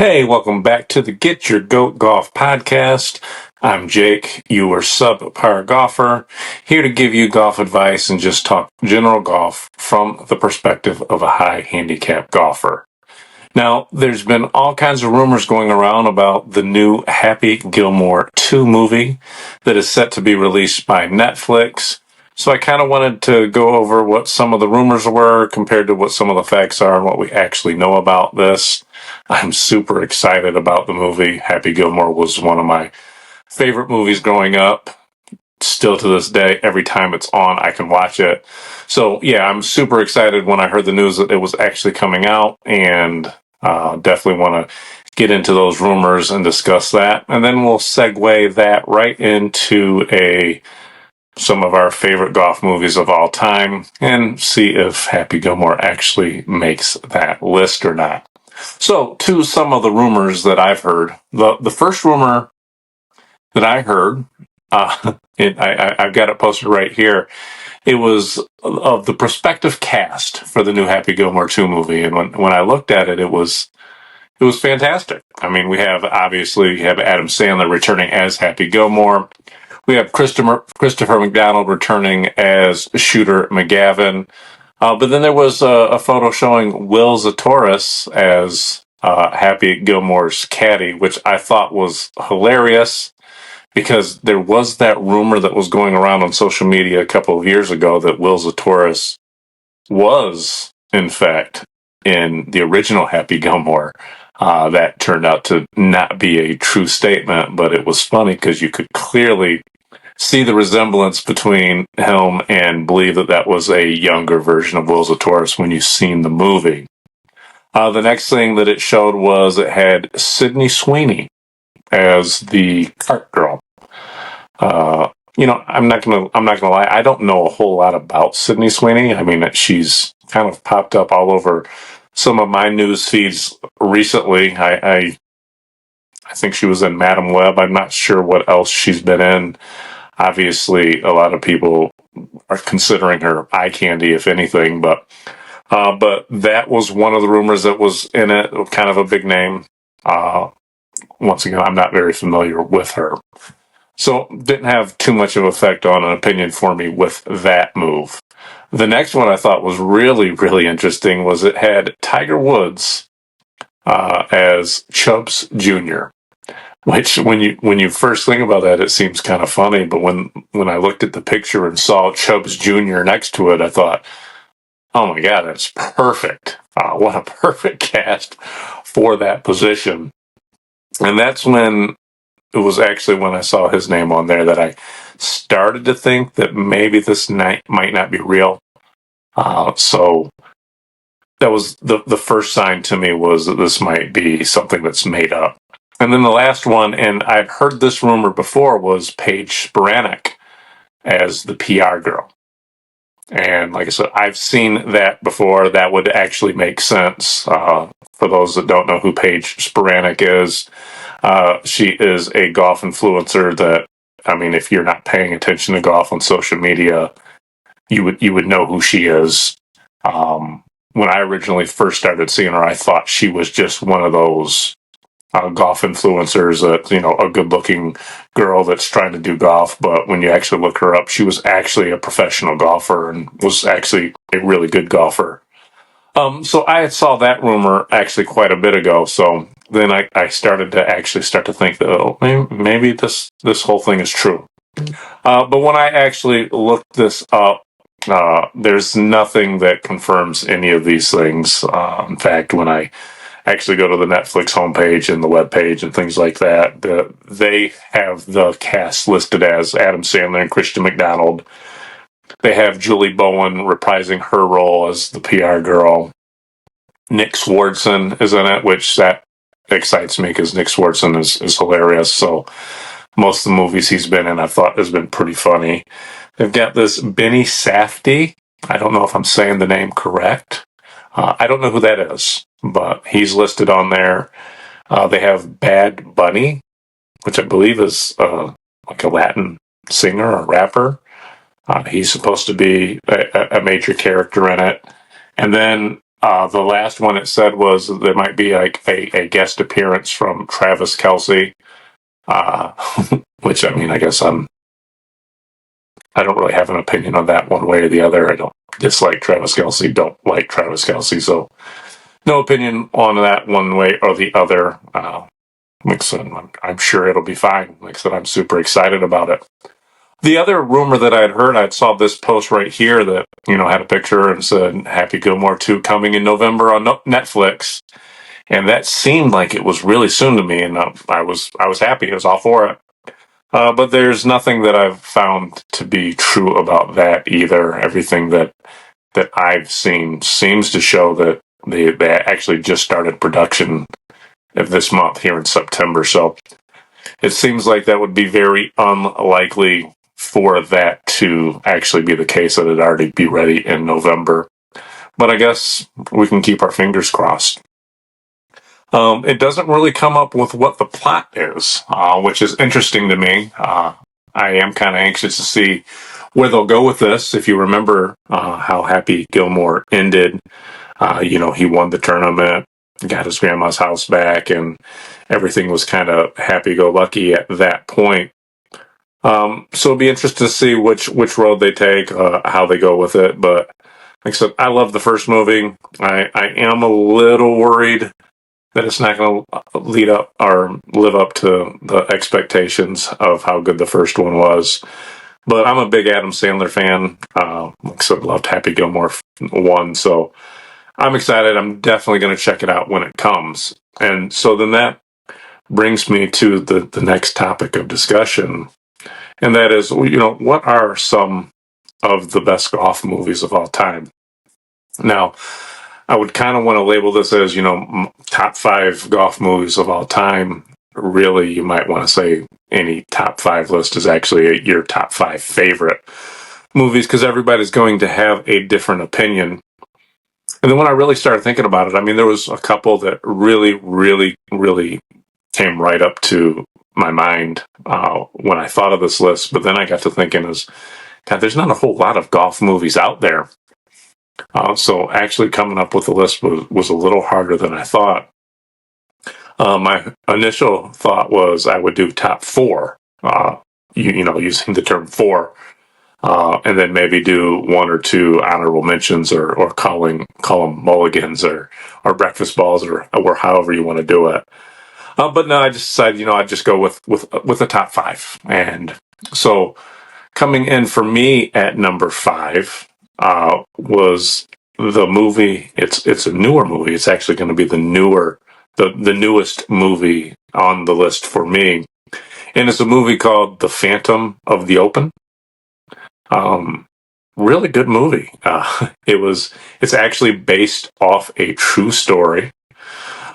Hey, welcome back to the Get Your Goat Golf podcast. I'm Jake, your subpar golfer, here to give you golf advice and just talk general golf from the perspective of a high handicap golfer. Now, there's been all kinds of rumors going around about the new Happy Gilmore 2 movie that is set to be released by Netflix. So I kind of wanted to go over what some of the rumors were compared to what some of the facts are and what we actually know about this. I'm super excited about the movie. Happy Gilmore was one of my favorite movies growing up. Still to this day, every time it's on, I can watch it. So yeah, I'm super excited when I heard the news that it was actually coming out, and definitely want to get into those rumors and discuss that. And then we'll segue that right into some of our favorite golf movies of all time and see if Happy Gilmore actually makes that list or not. So, to some of the rumors that I've heard, the first rumor that I heard, I've got it posted right here. It was of the prospective cast for the new Happy Gilmore 2 movie, and when I looked at it, it was fantastic. I mean, we have Adam Sandler returning as Happy Gilmore. We have Christopher McDonald returning as Shooter McGavin. But then there was a photo showing Will Zatoris as Happy Gilmore's caddy, which I thought was hilarious because there was that rumor that was going around on social media a couple of years ago that Will Zatoris was, in fact, in the original Happy Gilmore. That turned out to not be a true statement, but it was funny because you could clearly see the resemblance between him and believe that was a younger version of Will Zatoris when you've seen the movie. The next thing that it showed was it had Sydney Sweeney as the cart girl. I'm not gonna lie. I don't know a whole lot about Sydney Sweeney. I mean, she's kind of popped up all over some of my news feeds recently. I think she was in Madam Web. I'm not sure what else she's been in. Obviously, a lot of people are considering her eye candy, if anything. But that was one of the rumors that was in it. Kind of a big name. Once again, I'm not very familiar with her. So didn't have too much of an effect on an opinion for me with that move. The next one I thought was really, really interesting was it had Tiger Woods as Chubbs Jr., which when you first think about that, it seems kind of funny. But when I looked at the picture and saw Chubbs Jr. next to it, I thought, oh my God, that's perfect. What a perfect cast for that position. And that's when it was actually when I saw his name on there that I started to think that maybe this night might not be real. So that was the first sign to me was that this might be something that's made up. And then the last one, and I've heard this rumor before, was Paige Spiranek as the PR girl. And like I said, I've seen that before. That would actually make sense. For those that don't know who Paige Spiranek is, she is a golf influencer that, I mean, if you're not paying attention to golf on social media, you would know who she is. When I originally first started seeing her, I thought she was just one of those golf influencers that, a good-looking girl that's trying to do golf. But when you actually look her up, she was actually a professional golfer and was actually a really good golfer. So I saw that rumor actually quite a bit ago. So then I started to think that maybe this whole thing is true. But when I actually looked this up, there's nothing that confirms any of these things. In fact, when I actually go to the Netflix homepage and the webpage and things like that, they have the cast listed as Adam Sandler and Christian McDonald. They have Julie Bowen reprising her role as the PR girl. Nick Swardson is in it, which that excites me because Nick Swardson is hilarious. So most of the movies he's been in, I thought has been pretty funny. They've got this Benny Safdie. I don't know if I'm saying the name correct. I don't know who that is, but he's listed on there. They have Bad Bunny, which I believe is like a Latin singer or rapper. He's supposed to be a major character in it. And then The last one it said was there might be like a guest appearance from Travis Kelce, uh, which I mean, I guess I don't really have an opinion on that one way or the other. I don't dislike Travis Kelce, don't like Travis Kelce, so no opinion on that one way or the other. Like I said, I'm sure it'll be fine. Like I said, I'm super excited about it. The other rumor that I had heard, I saw this post right here that, had a picture and said Happy Gilmore 2 coming in November on Netflix. And that seemed like it was really soon to me, and I was happy. I was all for it. But there's nothing that I've found to be true about that either. Everything that I've seen seems to show that they actually just started production of this month here in September. So it seems like that would be very unlikely for that to actually be the case, that it'd already be ready in November. But I guess we can keep our fingers crossed. It doesn't really come up with what the plot is, which is interesting to me. I am kind of anxious to see where they'll go with this. If you remember how Happy Gilmore ended, he won the tournament, got his grandma's house back, and everything was kind of happy-go-lucky at that point. So it'll be interesting to see which road they take, how they go with it. But like I said, I love the first movie. I am a little worried that it's not going to lead up or live up to the expectations of how good the first one was. But I'm a big Adam Sandler fan. Like I said, loved Happy Gilmore 1, so I'm excited. I'm definitely going to check it out when it comes. And so then that brings me to the next topic of discussion, and that is, what are some of the best golf movies of all time? Now, I would kind of want to label this as, top 5 golf movies of all time. Really, you might want to say any top 5 list is actually your top 5 favorite movies, because everybody's going to have a different opinion. And then when I really started thinking about it, I mean, there was a couple that really, really, really came right up to my mind when I thought of this list. But then I got to thinking, God, there's not a whole lot of golf movies out there. So actually coming up with a list was a little harder than I thought. My initial thought was I would do top 4, using the term 4, and then maybe do 1 or 2 honorable mentions, or call them mulligans, or breakfast balls, or however you want to do it. But no, I just decided, I'd just go with the top 5. And so coming in for me at number 5 was the movie. It's a newer movie. It's actually going to be the newest movie on the list for me. And it's a movie called The Phantom of the Open. Really good movie. It's actually based off a true story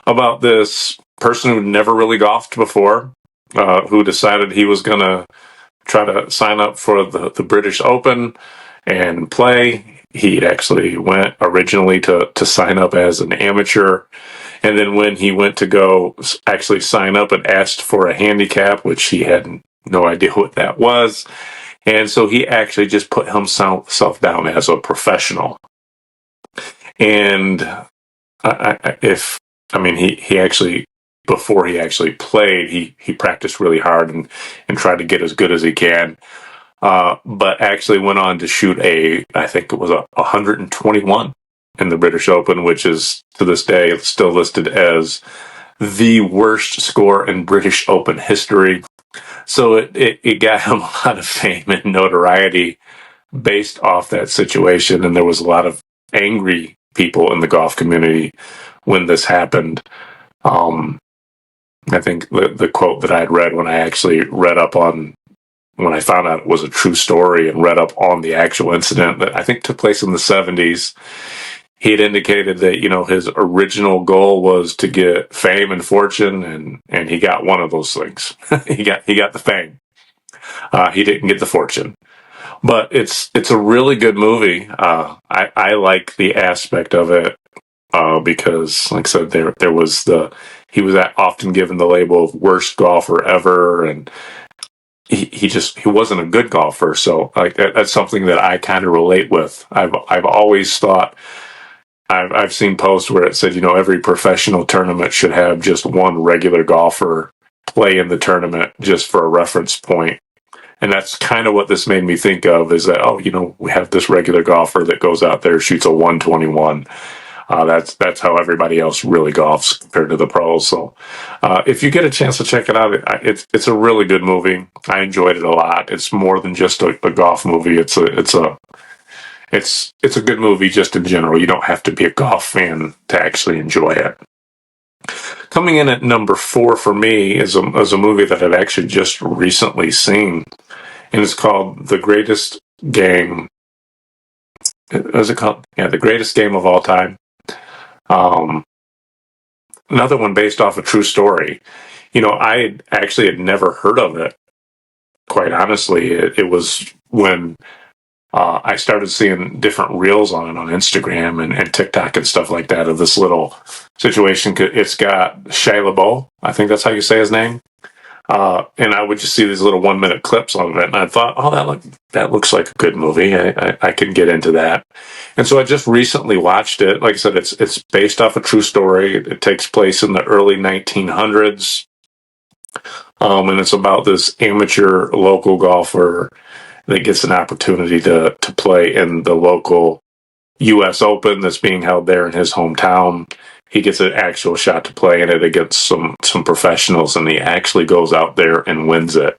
about this person who never really golfed before, who decided he was going to try to sign up for the British Open and play. He actually went originally to sign up as an amateur. And then when he went to go actually sign up, and asked for a handicap, which he had no idea what that was. And so he actually just put himself down as a professional. And he actually, before he actually played, he practiced really hard and tried to get as good as he can. But actually went on to shoot I think it was a 121 in the British Open, which is to this day still listed as the worst score in British Open history. So it got him a lot of fame and notoriety based off that situation. And there was a lot of angry people in the golf community when this happened. I think the quote that I had read when I actually read up on, when I found out it was a true story and read up on the actual incident that I think took place in the 70s, he had indicated that, his original goal was to get fame and fortune, and he got one of those things. he got the fame. He didn't get the fortune. But it's a really good movie. I like the aspect of it, because, like I said, there was he was often given the label of worst golfer ever, and he wasn't a good golfer. So like that's something that I kind of relate with. I've always thought I've seen posts where it said, every professional tournament should have just one regular golfer play in the tournament just for a reference point. And that's kind of what this made me think of, is that, we have this regular golfer that goes out there, shoots a 121. That's how everybody else really golfs compared to the pros. So, if you get a chance to check it out, it's a really good movie. I enjoyed it a lot. It's more than just a golf movie. It's a good movie just in general. You don't have to be a golf fan to actually enjoy it. Coming in at number 4 for me is a movie that I've actually just recently seen, and it's called The Greatest Game. What is it called? Yeah, The Greatest Game of All Time. Um, Another one based off a true story. I actually had never heard of it. Quite honestly, it was when I started seeing different reels on it on Instagram and TikTok and stuff like that of this little situation. It's got Shia LaBeouf, I think that's how you say his name. And I would just see these little 1-minute clips of it, and I thought, oh, that looks like a good movie. I can get into that. And so I just recently watched it. Like I said, it's based off a true story. It takes place in the early 1900s, and it's about this amateur local golfer that gets an opportunity to play in the local U.S. Open that's being held there in his hometown. He gets an actual shot to play in it against some professionals, and he actually goes out there and wins it.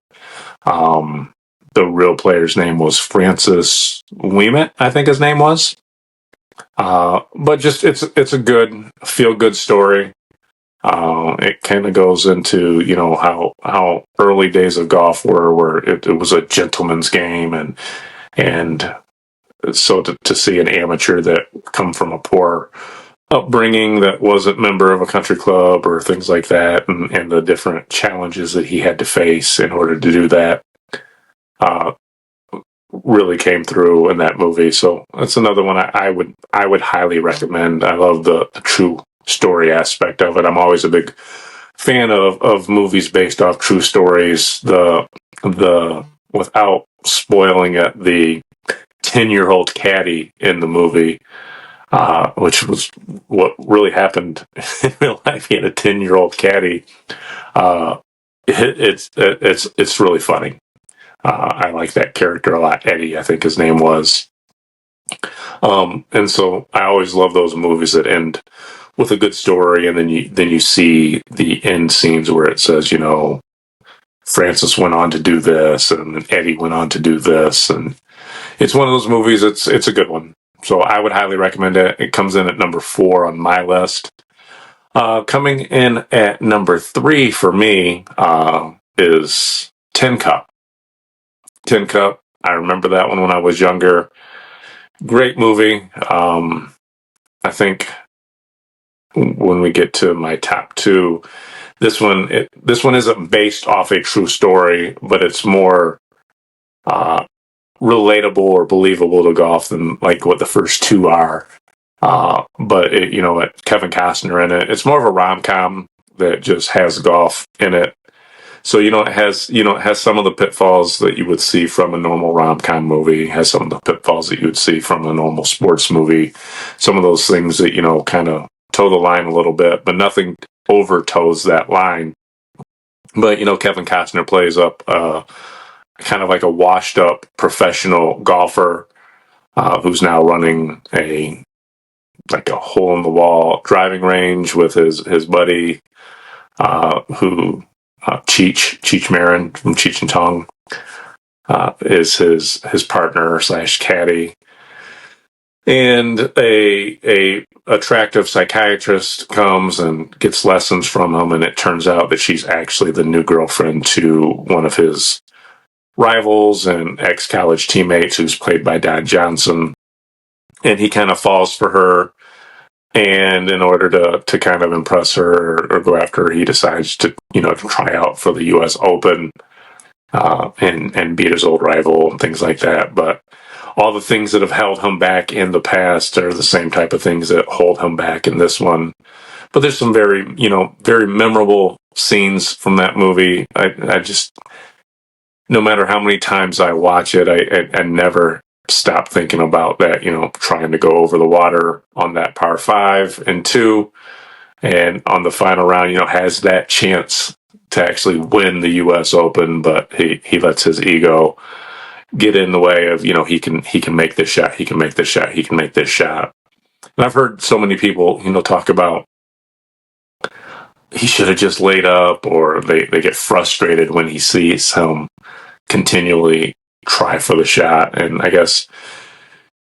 The real player's name was Francis Ouimet, I think his name was. But just it's a good feel good story. It kind of goes into how early days of golf were, where it was a gentleman's game, and so to see an amateur that come from a poor upbringing that wasn't member of a country club or things like that, and the different challenges that he had to face in order to do that, uh, really came through in that movie. So that's another one I would highly recommend. I love the true story aspect of it. I'm always a big fan of movies based off true stories. The without spoiling it, the 10-year-old caddy in the movie, which was what really happened in real life. He had a 10-year-old caddy. It's really funny. I like that character a lot. Eddie, I think his name was. And so I always love those movies that end with a good story, and then you see the end scenes where it says, Francis went on to do this, and Eddie went on to do this, and it's one of those movies. It's a good one. So I would highly recommend it. It comes in at number 4 on my list. Coming in at number 3 for me is Tin Cup. Tin Cup. I remember that one when I was younger. Great movie. I think when we get to my top 2, this one isn't based off a true story, but it's more relatable or believable to golf than like what the first 2 are. But Kevin Costner in it. It's more of a rom-com that just has golf in it. So it has some of the pitfalls that you would see from a normal rom-com movie. It has some of the pitfalls that you would see from a normal sports movie. Some of those things that kind of toe the line a little bit, but nothing over toes that line. But Kevin Costner plays up kind of like a washed-up professional golfer who's now running a hole-in-the-wall driving range with his buddy who. Cheech Marin from Cheech and Chong is his partner / caddy, and a attractive psychiatrist comes and gets lessons from him, and it turns out that she's actually the new girlfriend to one of his rivals and ex-college teammates, who's played by Don Johnson, and he kind of falls for her. And in order to kind of impress her or go after her, he decides to try out for the U.S. Open and beat his old rival and things like that. But all the things that have held him back in the past are the same type of things that hold him back in this one. But there's some very very memorable scenes from that movie. I just, no matter how many times I watch it, I never stop thinking about that, trying to go over the water on that par 5 and 2. And on the final round, has that chance to actually win the U.S. Open, but he lets his ego get in the way of, he can make this shot, he can make this shot, he can make this shot. And I've heard so many people, talk about he should have just laid up, or they get frustrated when he sees him continually try for the shot. And I guess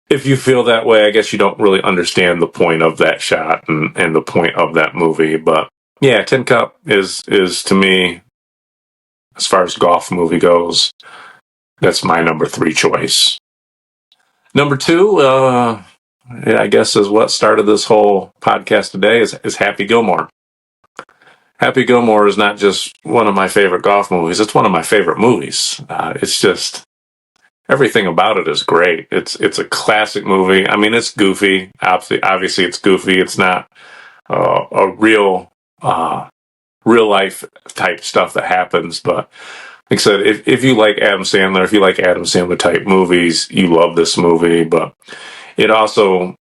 if you feel that way, I guess you don't really understand the point of that shot and the point of that movie. But yeah, Tin Cup is to me, as far as golf movie goes, that's my number 3 choice. Number 2, I guess is what started this whole podcast today is Happy Gilmore. Happy Gilmore is not just one of my favorite golf movies, it's one of my favorite movies. It's just, everything about it is great. It's a classic movie. I mean, it's goofy. Obviously it's goofy. It's not a real life type stuff that happens. But like I said, if you like Adam Sandler, if you like Adam Sandler type movies, you love this movie. But it also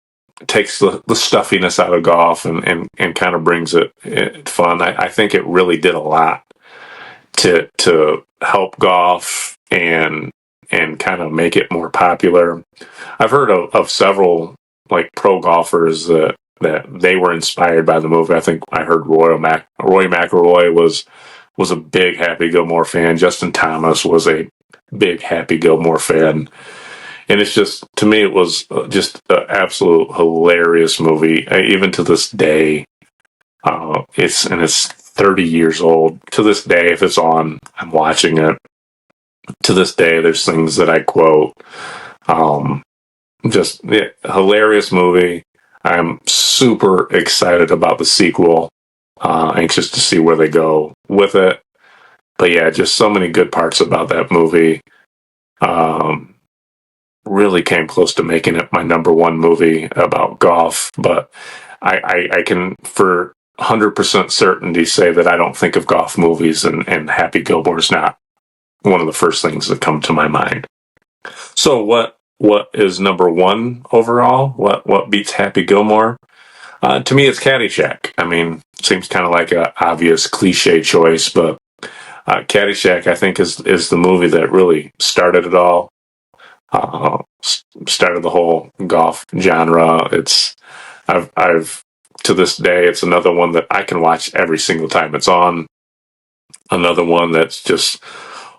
takes the stuffiness out of golf and kind of brings it fun. I think it really did a lot to help golf and kind of make it more popular. I've heard of several like pro golfers that they were inspired by the movie. I think I heard Roy McIlroy was a big Happy Gilmore fan. Justin Thomas was a big Happy Gilmore fan. And it's just, to me, it was just an absolute hilarious movie. Even to this day, it's 30 years old. To this day, if it's on, I'm watching it. To this day, there's things that I quote. Hilarious movie. I'm super excited about the sequel. Anxious to see where they go with it. But yeah, just so many good parts about that movie. Really came close to making it my number 1 movie about golf, but I can for 100% certainty say that I don't think of golf movies, and Happy Gilmore is not one of the first things that come to my mind. So what is number 1 overall? What beats Happy Gilmore? To me, it's Caddyshack. I mean, seems kind of like a obvious cliche choice, but Caddyshack, I think, is the movie that really started it all. Started the whole golf genre. I've to this day, it's another one that I can watch every single time it's on. Another one that's just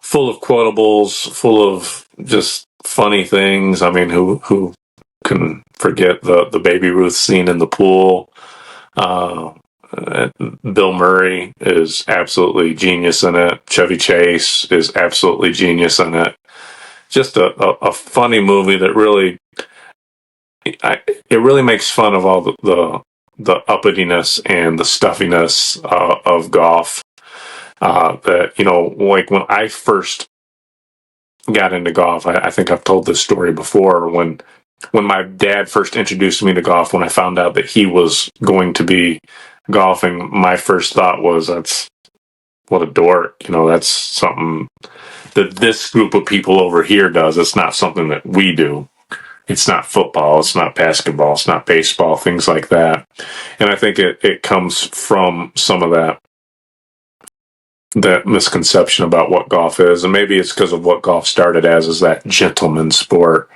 full of quotables, full of just funny things. I mean, who can forget the Baby Ruth scene in the pool? Bill Murray is absolutely genius in it. Chevy Chase is absolutely genius in it. Just a funny movie that really, it really makes fun of all the uppityness and the stuffiness of golf. That, like when I first got into golf, I think I've told this story before, when my dad first introduced me to golf, when I found out that he was going to be golfing, my first thought was, that's, what a dork. That's something that this group of people over here does. It's not something that we do. It's not football. It's not basketball. It's not baseball, things like that. And I think it comes from some of that misconception about what golf is. And maybe it's because of what golf started as, is that gentleman sport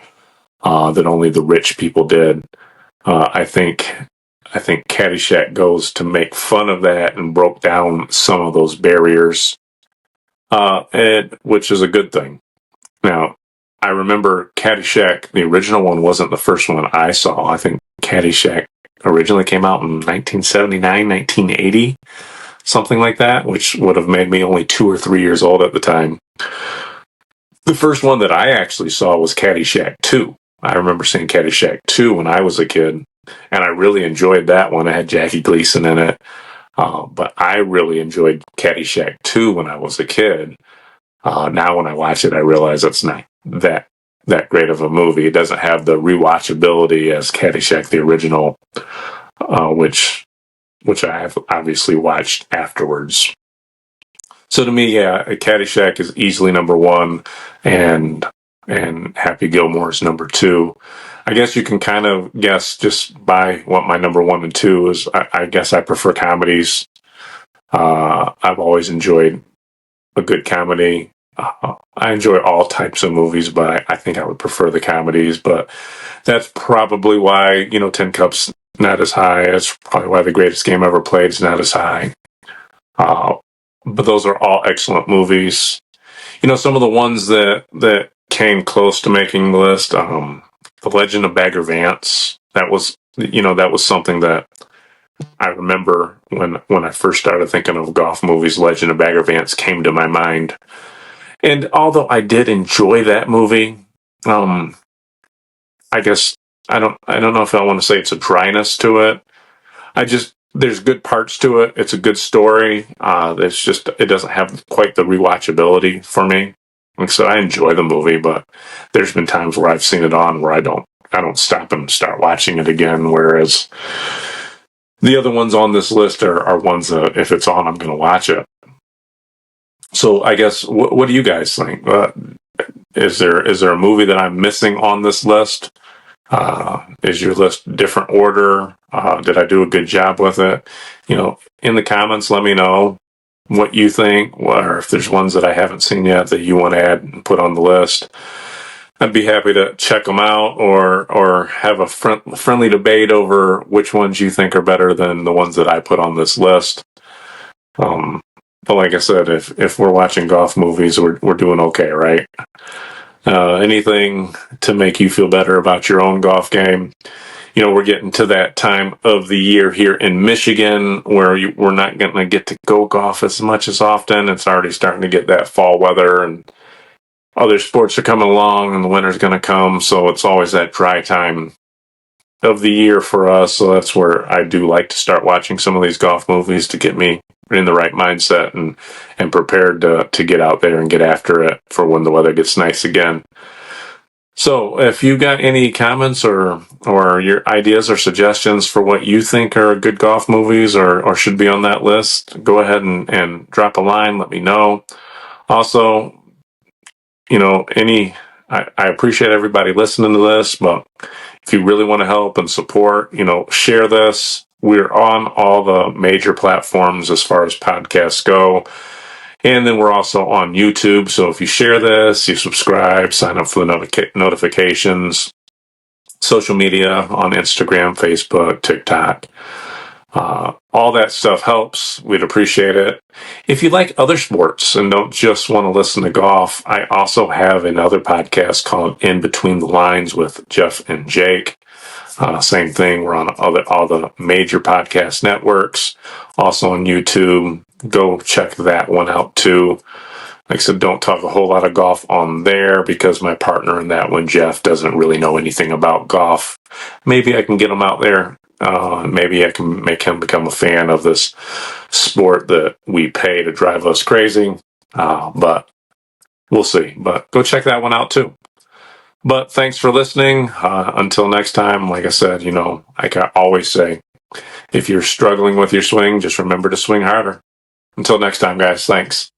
that only the rich people did. I think Caddyshack goes to make fun of that and broke down some of those barriers, which is a good thing. Now, I remember Caddyshack, the original one, wasn't the first one I saw. I think Caddyshack originally came out in 1979, 1980, something like that, which would have made me only 2 or 3 years old at the time. The first one that I actually saw was Caddyshack 2. I remember seeing Caddyshack 2 when I was a kid, and I really enjoyed that one. It had Jackie Gleason in it. But I really enjoyed Caddyshack 2 when I was a kid. Now when I watch it, I realize it's not that great of a movie. It doesn't have the rewatchability as Caddyshack, the original, which I have obviously watched afterwards. So to me, yeah, Caddyshack is easily number 1, and and Happy Gilmore is number 2. I guess you can kind of guess just by what my number 1 and 2 is. I guess I prefer comedies. I've always enjoyed a good comedy. I enjoy all types of movies, but I think I would prefer the comedies. But that's probably why, 10 Cups not as high. That's probably why The Greatest Game Ever Played is not as high. Uh, but those are all excellent movies. Some of the ones that came close to making the list, The Legend of Bagger Vance. That was something that I remember when I first started thinking of golf movies. Legend of Bagger Vance came to my mind. And although I did enjoy that movie, I guess I don't know if I want to say it's a dryness to it. There's good parts to it. It's a good story. It doesn't have quite the rewatchability for me. And so I enjoy the movie, but there's been times where I've seen it on where I don't stop and start watching it again. Whereas the other ones on this list are ones that if it's on, I'm going to watch it. So I guess what do you guys think? Is there a movie that I'm missing on this list? Is your list different order? Did I do a good job with it? In the comments, let me know what you think, or if there's ones that I haven't seen yet that you want to add and put on the list. I'd be happy to check them out or have a friendly debate over which ones you think are better than the ones that I put on this list. But like I said, if we're watching golf movies, we're doing okay, right? Anything to make you feel better about your own golf game. We're getting to that time of the year here in Michigan where we're not going to get to go golf as much as often. It's already starting to get that fall weather, and other sports are coming along, and the winter's going to come. So it's always that dry time of the year for us. So that's where I do like to start watching some of these golf movies to get me in the right mindset and prepared to get out there and get after it for when the weather gets nice again. So if you got any comments or your ideas or suggestions for what you think are good golf movies or should be on that list, go ahead and drop a line. Let me know. Also, I appreciate everybody listening to this, but if you really want to help and support, share this. We're on all the major platforms as far as podcasts go. And then we're also on YouTube. So if you share this, you subscribe, sign up for the notifications, social media on Instagram, Facebook, TikTok. All that stuff helps. We'd appreciate it. If you like other sports and don't just want to listen to golf, I also have another podcast called In Between the Lines with Jeff and Jake. Same thing. We're on all the major podcast networks, also on YouTube. Go check that one out too. Like I said, don't talk a whole lot of golf on there because my partner in that one, Jeff, doesn't really know anything about golf. Maybe I can get him out there. Maybe I can make him become a fan of this sport that we pay to drive us crazy. But we'll see. But go check that one out too. But thanks for listening. Until next time, like I said, I can always say, if you're struggling with your swing, just remember to swing harder. Until next time, guys, thanks.